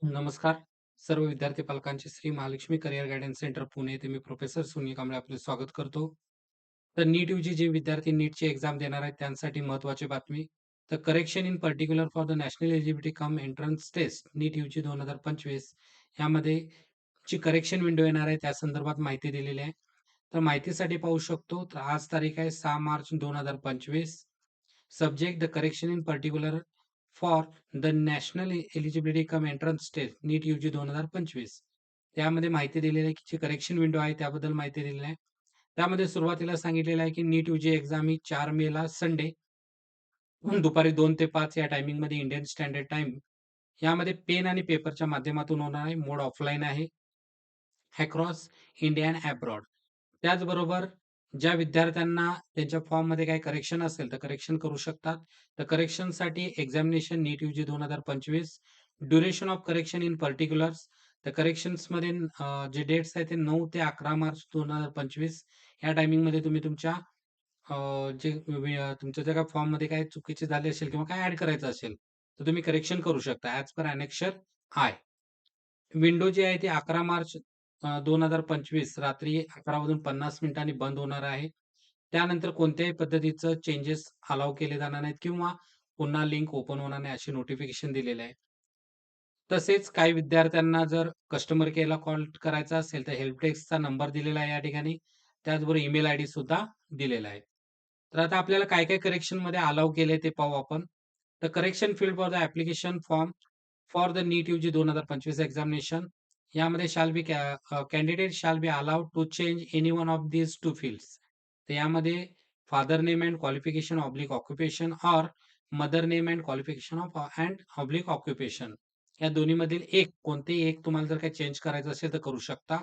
नमस्कार. सर्व विद्यार्थी पालकांचे Shri Mahalakshmi career guidance centre Pune येथे मी प्रोफेसर सुनील कांबळे आपले स्वागत करतो. तर नीट यूजी जे विद्यार्थी नीटची एक्झाम देणार आहेत त्यांसाठी महत्त्वाची बातमी. तर correction in particular for the national eligibility cum entrance test NEET UG 2025 यामध्ये जी करेक्शन विंडो येणार आहे त्या संदर्भात माहिती दिलेली आहे. तर माहितीसाठी पाहू शकतो. तर आज तारीख आहे 6 March 2025. Subject the correction in particular for the national eligibility cum entrance test NEET UG 2025 त्यामध्ये माहिती दिलेली आहे की जी करेक्शन विंडो आहे त्याबद्दल माहिती दिलेली आहे. त्यामध्ये सुरुवातीला सांगितलेलं आहे की नीट यूजी एक्झाम ही 4 मेला संडे दुपारी 2 ते 5 या टायमिंगमध्ये इंडियन स्टँडर्ड टाइम यामध्ये पेन आणि पेपरच्या माध्यमातून होणार आहे. मोड ऑफलाईन आहे. Across India and abroad. त्याचबरोबर ज्या विद्यार्थ्यांना त्यांच्या फॉर्ममध्ये काही करेक्शन असेल तर करेक्शन करू शकतात. तर करेक्शनसाठी examination NEET UG 2025 duration of correction in particulars तर करेक्शन्समध्ये जे डेट्स आहेत ते 9 ते 11 मार्च 2025 या टायमिंगमध्ये तुम्ही तुमच्या तुमच्या जर का फॉर्ममध्ये काही चुकीचे झाले असेल किंवा काय ॲड करायचं असेल, तर तुम्ही करेक्शन करू शकता ॲज पर ॲनेक्शर आय. विंडो जी आहे ती 11 मार्च 2025 रात्री 11 वाजून 50 मिनिटांनी बंद होणार आहे. त्यानंतर कोणत्याही पद्धतीचं चेंजेस अलाऊ केले जाणार नाहीत किंवा पुन्हा लिंक ओपन होणार नाही असे नोटिफिकेशन दिलेले आहे. तसेच काही विद्यार्थ्यांना जर कस्टमर केअरला कॉल करायचा असेल, तर हेल्प डेस्कचा नंबर दिलेला आहे या ठिकाणी. त्याचबरोबर ईमेल आयडी सुद्धा दिलेला आहे. तर आता आपल्याला काय-काय करेक्शनमध्ये अलाऊ केले ते पाहू आपण. तर correction field for the application form for the NEET UG 2025 examination यामध्ये candidate shall be allowed to change any one of these two fields. तर यामध्ये father name and qualification oblique occupation or mother name and qualification of and oblique occupation या दोन्हीमधील एक कोणतेही एक तुम्हाला जर काही चेंज करायचं असेल तर करू शकता.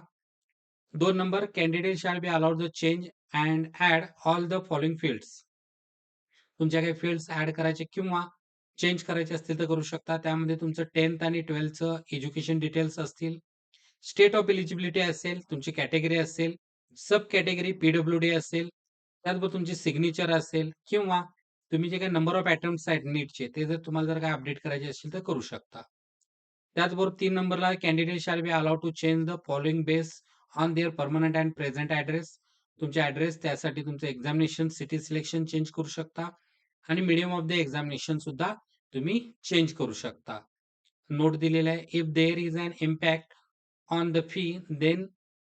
2 number candidate shall be allowed the change and add all the following fields. तुमच्या काही फील्ड्स ॲड करायचे किंवा चेंज करायचे असतील तर करू शकता. त्यामध्ये तुमचं 10th आणि 12thचं एज्युकेशन डिटेल्स असतील. स्टेट ऑफ एलिजिबिलिटी असेल, तुमची कॅटेगरी असेल, सब कॅटेगरी पी-डब्ल्यू-डी असेल, त्याचबरोबर तुमची सिग्नेचर असेल किंवा तुम्ही जे काही नंबर ऑफ अटेम्प्ट्स आहेत नीटचे ते जर तुम्हाला जर काही अपडेट करायचे असतील तर करू शकता. त्याचबरोबर 3 नंबरला candidate shall be allowed to change the following base on their permanent and present address. तुमचे ॲड्रेस त्यासाठी तुमचं एक्झामिनेशन सिटी सिलेक्शन चेंज करू शकता आणि मीडियम ऑफ द एक्झामिनेशन सुद्धा तुम्ही चेंज करू शकता. नोट दिलेला आहे, if there is an impact on the fee, then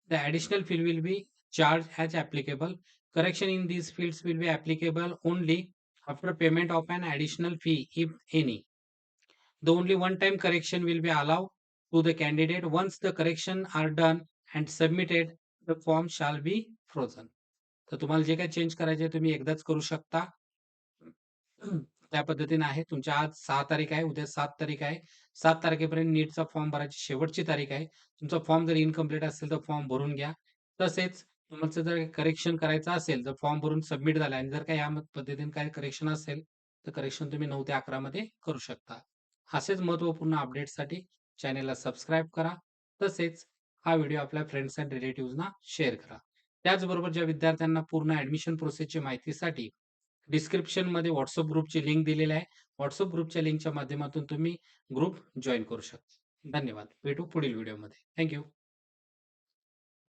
the additional fee will be charged as applicable. Correction in these fields will be applicable only after payment of an additional fee, if any. The only one-time correction will be allowed to the candidate. Once the correction are done and submitted, the form shall be frozen. तर तुम्हाला जे काही change करायचे तुम्ही एकदाच करू शकता. त्या पद्धतीने आहे. तुमच्या आज 6 तारीख आहे, उद्या 7 तारीख आहे. 7 तारखेपर्यंत नीटचा फॉर्म भरायची शेवटची तारीख आहे. तुमचा फॉर्म जर इन्कम्प्लीट असेल तर फॉर्म भरून घ्या. तसेच तुमचं जर करेक्शन करायचं असेल तर फॉर्म भरून सबमिट झाला आणि जर काही या पद्धतीने काही करेक्शन असेल, तर करेक्शन तुम्ही 9 ते 11 मध्ये करू शकता. असेच महत्त्वपूर्ण अपडेट्ससाठी चॅनेलला सबस्क्राईब करा. तसेच हा व्हिडिओ आपल्या फ्रेंड्स अँड रिलेटिव्हजना शेअर करा. त्याचबरोबर ज्या विद्यार्थ्यांना पूर्ण ॲडमिशन प्रोसेसची माहितीसाठी डिस्क्रिप्शनमध्ये WhatsApp ग्रुपची लिंक दिलेली आहे. WhatsApp ग्रुपच्या लिंकच्या माध्यमातून तुम्ही ग्रुप जॉइन करू शकता. धन्यवाद. भेटू पुढील व्हिडिओमध्ये. Thank you.